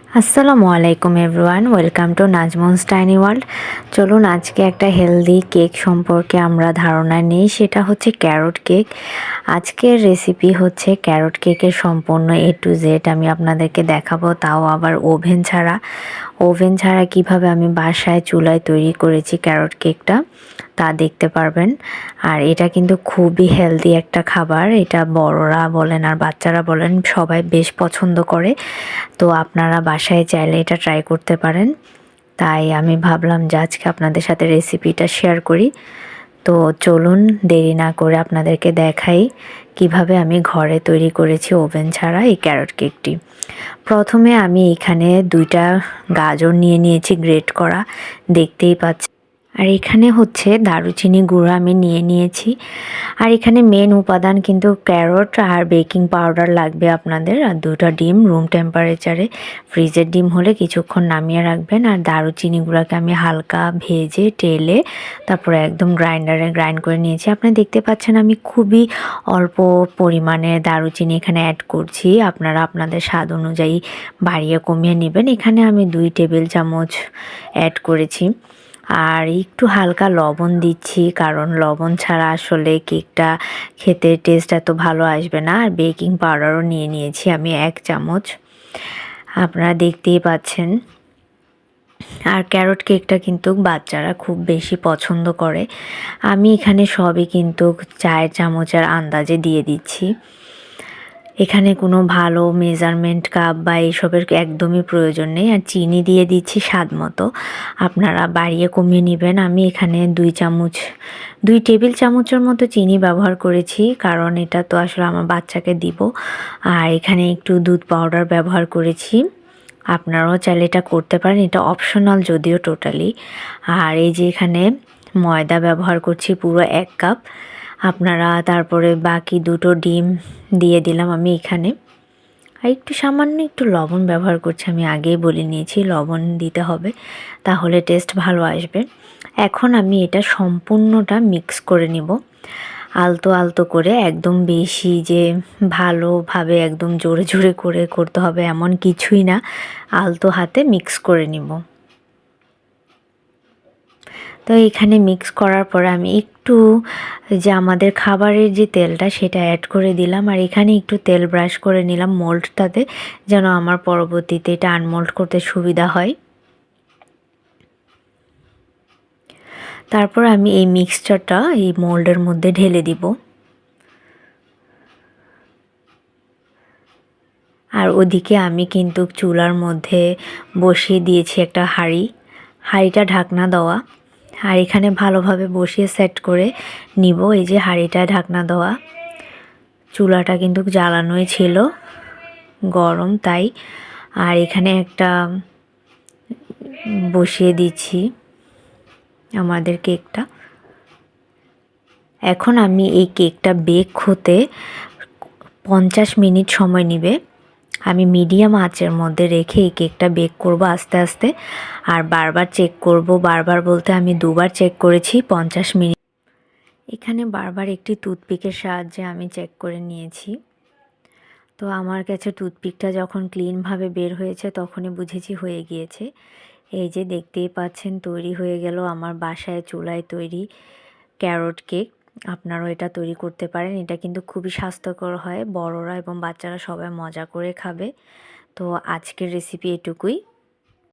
আসসালামু আলাইকুম everyone, welcome to Nazmun's tiny world. চলুন আজকে একটা হেলদি কেক সম্পর্কে আমরা ধারণা নিই, সেটা হচ্ছে ক্যারট কেক। আজকের রেসিপি হচ্ছে ক্যারট কেকের সম্পূর্ণ এ টু জেড আমি আপনাদেরকে দেখাবো, তাও আবার ওভেন ছাড়া কিভাবে আমি বাসায় চুলায় তৈরি করেছি ক্যারট কেকটা, তা দেখতে পারবেন। আর এটা কিন্তু খুবই হেলদি একটা খাবার, এটা বড়রা বলেন আর বাচ্চারা বলেন সবাই বেশ পছন্দ করে। তো আপনারা বাসায় চাইলে এটা ট্রাই করতে পারেন। তাই আমি ভাবলাম যে আজকে আপনাদের সাথে রেসিপিটা শেয়ার করি। তো চলুন দেরি না করে আপনাদেরকে দেখাই কিভাবে আমি ঘরে তৈরি করেছি ওভেন ছাড়া এই ক্যারট কেকটি। প্রথমে আমি এখানে 2টা গাজর নিয়ে নিয়েছি গ্রেট করা, দেখতেই পাচ্ছি। আর এখানে হচ্ছে দারুচিনি গুঁড়ো আমি নিয়ে নিয়েছি। আর এখানে মেন উপাদান কিন্তু ক্যারট আর বেকিং পাউডার লাগবে আপনাদের। আর 2টা ডিম রুম টেম্পারেচারে, ফ্রিজের ডিম হলে কিছুক্ষণ নামিয়ে রাখবেন। আর দারুচিনি গুঁড়াকে আমি হালকা ভেজে টেলে তারপরে একদম গ্রাইন্ডারে গ্রাইন্ড করে নিয়েছি। আপনি দেখতে পাচ্ছেন আমি খুবই অল্প পরিমাণে দারুচিনি এখানে অ্যাড করছি, আপনারা আপনাদের স্বাদ অনুযায়ী বাড়িয়ে কমিয়ে নেবেন। এখানে আমি 2 টেবিল চামচ অ্যাড করেছি। আর একটু হালকা লবণ দিচ্ছি, কারণ লবণ ছাড়া আসলে কেকটা খেতে টেস্ট এত ভালো আসবে না। আর বেকিং পাউডারও নিয়ে নিয়েছি আমি 1 চামচ, আপনারা দেখতেই পাচ্ছেন। আর ক্যারট কেকটা কিন্তু বাচ্চারা খুব বেশি পছন্দ করে। আমি এখানে সবই কিন্তু 4 চামচের আন্দাজে দিয়ে দিচ্ছি। এখানে কোনো ভালো মেজারমেন্ট কাপ বা এইসবের একদমই প্রয়োজন নেই। আর চিনি দিয়ে দিচ্ছি স্বাদ মতো, আপনারা বাড়িয়ে কমিয়ে নেবেন। আমি এখানে 2 টেবিল চামচের মতো চিনি ব্যবহার করেছি, কারণ এটা তো আসলে আমার বাচ্চাকে দিব। আর এখানে একটু দুধ পাউডার ব্যবহার করেছি, আপনারাও চাইলে এটা করতে পারেন, এটা অপশনাল যদিও টোটালি। আর এই যে এখানে ময়দা ব্যবহার করছি পুরো 1 কাপ। আপনারা তারপরে বাকি 2টো ডিম দিয়ে দিলাম আমি এখানে। আর একটু সামান্য একটু লবণ ব্যবহার করছি, আমি আগেই বলে নিয়েছি লবণ দিতে হবে, তাহলে টেস্ট ভালো আসবে। এখন আমি এটা সম্পূর্ণটা মিক্স করে নিব আলতো আলতো করে, একদম বেশি যে ভালোভাবে একদম জোরে জোরে করে করতে হবে এমন কিছুই না, আলতো হাতে মিক্স করে নিব। তো এখানে মিক্স করার পরে আমি একটু যে আমাদের খাবারের যে তেলটা সেটা অ্যাড করে দিলাম। আর এখানে একটু তেল ব্রাশ করে নিলাম মোল্ডটাতে, যেন আমার পরবর্তীতে এটা আনমোল্ড করতে সুবিধা হয়। তারপর আমি এই মিক্সচারটা এই মোল্ডের মধ্যে ঢেলে দিব। আর ওদিকে আমি কিন্তু চুলার মধ্যে বসিয়ে দিয়েছি একটা হাঁড়িটা ঢাকনা দেওয়া। আর এখানে ভালোভাবে বসিয়ে সেট করে নিব। এই যে হাঁড়িটা ঢাকনা দেওয়া, চুলাটা কিন্তু জ্বালানোই ছিল, গরম তাই। আর এখানে একটা বসিয়ে দিচ্ছি আমাদের কেকটা। এখন আমি এই কেকটা বেক হতে 50 মিনিট সময় নেবে। আমি মিডিয়াম আঁচের মধ্যে রেখে এই কেকটা বেক করব আস্তে আস্তে। আর বারবার চেক করব, বারবার বলতে আমি 2বার চেক করেছি 50 মিনিট। এখানে বারবার একটি টুথপিকের সাহায্যে আমি চেক করে নিয়েছি। তো আমার কাছে টুথপিকটা যখন ক্লিনভাবে বের হয়েছে তখনই বুঝেছি হয়ে গিয়েছে। এই যে দেখতেই পাচ্ছেন তৈরি হয়ে গেল আমার বাসায় চুলায় তৈরি ক্যারট কেক। আপনারাও এটা তৈরি করতে পারেন, এটা কিন্তু খুবই স্বাস্থ্যকর হয়, বড়রা এবং বাচ্চারা সবাই মজা করে খাবে। তো আজকের রেসিপি এটুকুই।